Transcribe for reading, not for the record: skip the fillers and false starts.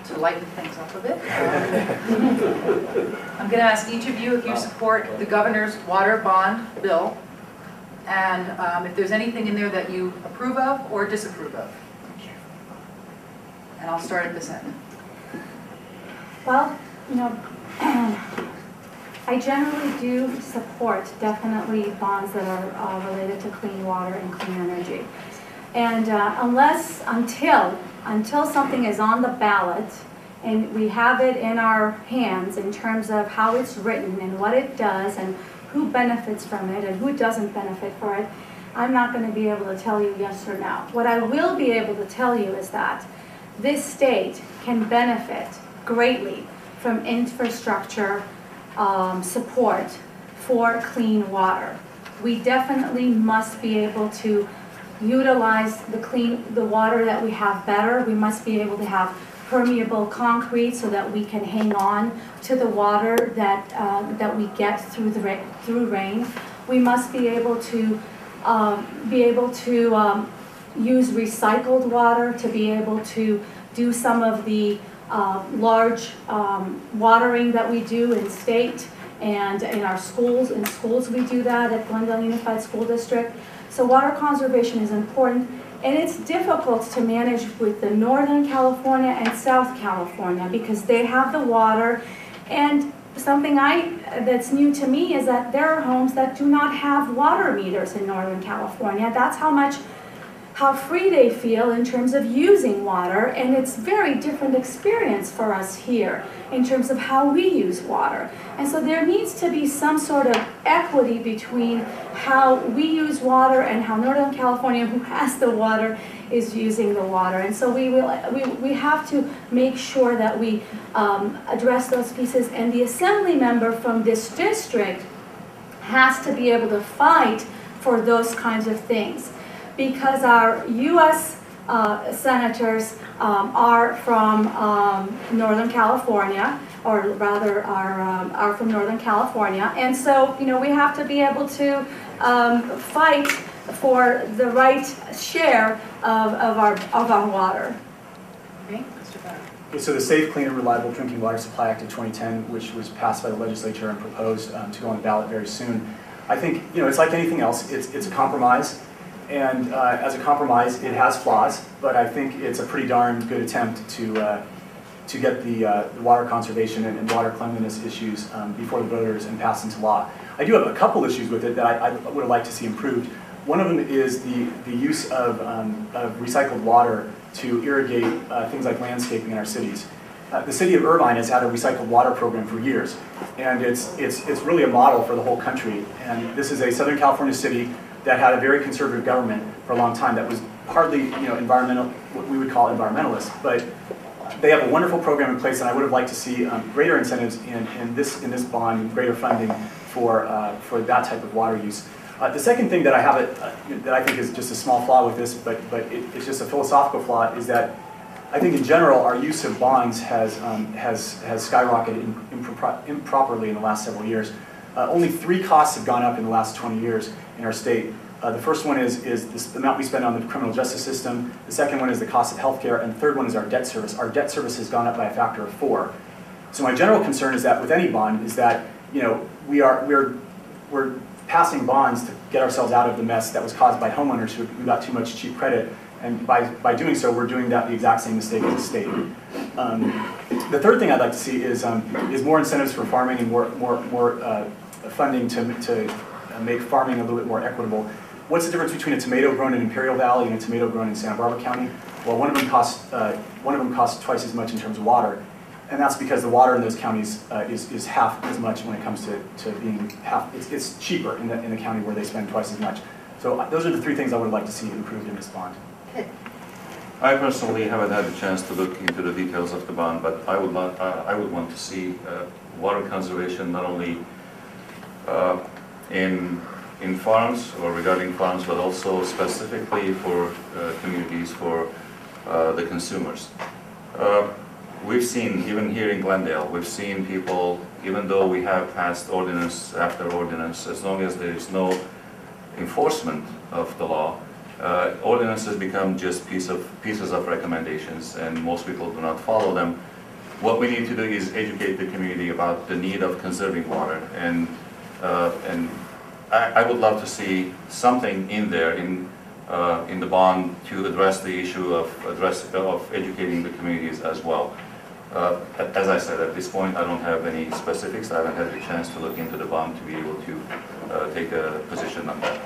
to lighten things up a bit, I'm going to ask each of you if you support the governor's water bond bill, and if there's anything in there that you approve of or disapprove of. And I'll start at this end. Well, you know, I generally do support definitely bonds that are related to clean water and clean energy. And until something is on the ballot and we have it in our hands in terms of how it's written and what it does and who benefits from it and who doesn't benefit for it, I'm not going to be able to tell you yes or no. What I will be able to tell you is that this state can benefit greatly from infrastructure support for clean water. We definitely must be able to utilize the water that we have better. We must be able to have permeable concrete so that we can hang on to the water that we get through rain. We must be able to use recycled water to be able to do some of the large watering that we do in state and in our schools. In schools we do that at Glendale Unified School District. So water conservation is important, and it's difficult to manage with the Northern California and South California because they have the water. And something that's new to me is that there are homes that do not have water meters in Northern California. That's how free they feel in terms of using water, and it's a very different experience for us here in terms of how we use water. And so there needs to be some sort of equity between how we use water and how Northern California, who has the water, is using the water. And so we have to make sure that we address those pieces, and the assembly member from this district has to be able to fight for those kinds of things, because our U.S. senators are from Northern California, or rather are from Northern California, and so we have to be able to fight for the right share of our water. Okay, Mr. Gatto. Okay, so the Safe, Clean, and Reliable Drinking Water Supply Act of 2010, which was passed by the legislature and proposed to go on the ballot very soon, I think it's like anything else. It's a compromise. And as a compromise, it has flaws, but I think it's a pretty darn good attempt to get the water conservation and water cleanliness issues before the voters and passed into law. I do have a couple issues with it that I would have liked to see improved. One of them is the use of recycled water to irrigate things like landscaping in our cities. The city of Irvine has had a recycled water program for years, and it's really a model for the whole country. And this is a Southern California city that had a very conservative government for a long time that was hardly, environmental, what we would call environmentalists. But they have a wonderful program in place, and I would have liked to see greater incentives in this bond, greater funding for that type of water use. The second thing that I have that I think is just a small flaw with this, but it's just a philosophical flaw, is that I think in general our use of bonds has skyrocketed improperly in the last several years. Only 3 costs have gone up in the last 20 years in our state. The first one is the amount we spend on the criminal justice system. The second one is the cost of healthcare, and the third one is our debt service. Our debt service has gone up by a factor of 4. So my general concern is that with any bond is that we're passing bonds to get ourselves out of the mess that was caused by homeowners who got too much cheap credit, and by doing so, we're doing the exact same mistake as the state. The third thing I'd like to see is more incentives for farming and more funding to make farming a little bit more equitable. What's the difference between a tomato grown in Imperial Valley and a tomato grown in Santa Barbara County? Well, one of them costs twice as much in terms of water, and that's because the water in those counties is half as much when it comes to being half. It's cheaper in the county where they spend twice as much. So those are the 3 things I would like to see improved in this bond. I personally haven't had a chance to look into the details of the bond, but I would want to see water conservation not only in farms or regarding farms, but also specifically for communities, for the consumers. We've seen, even here in Glendale, we've seen people, even though we have passed ordinance after ordinance, as long as there is no enforcement of the law, ordinances become just pieces of recommendations, and most people do not follow them. what we need to do is educate the community about the need of conserving water, and I would love to see something in there in the bond to address the issue of educating the communities as well. As I said, at this point, I don't have any specifics. I haven't had the chance to look into the bond to be able to take a position on that.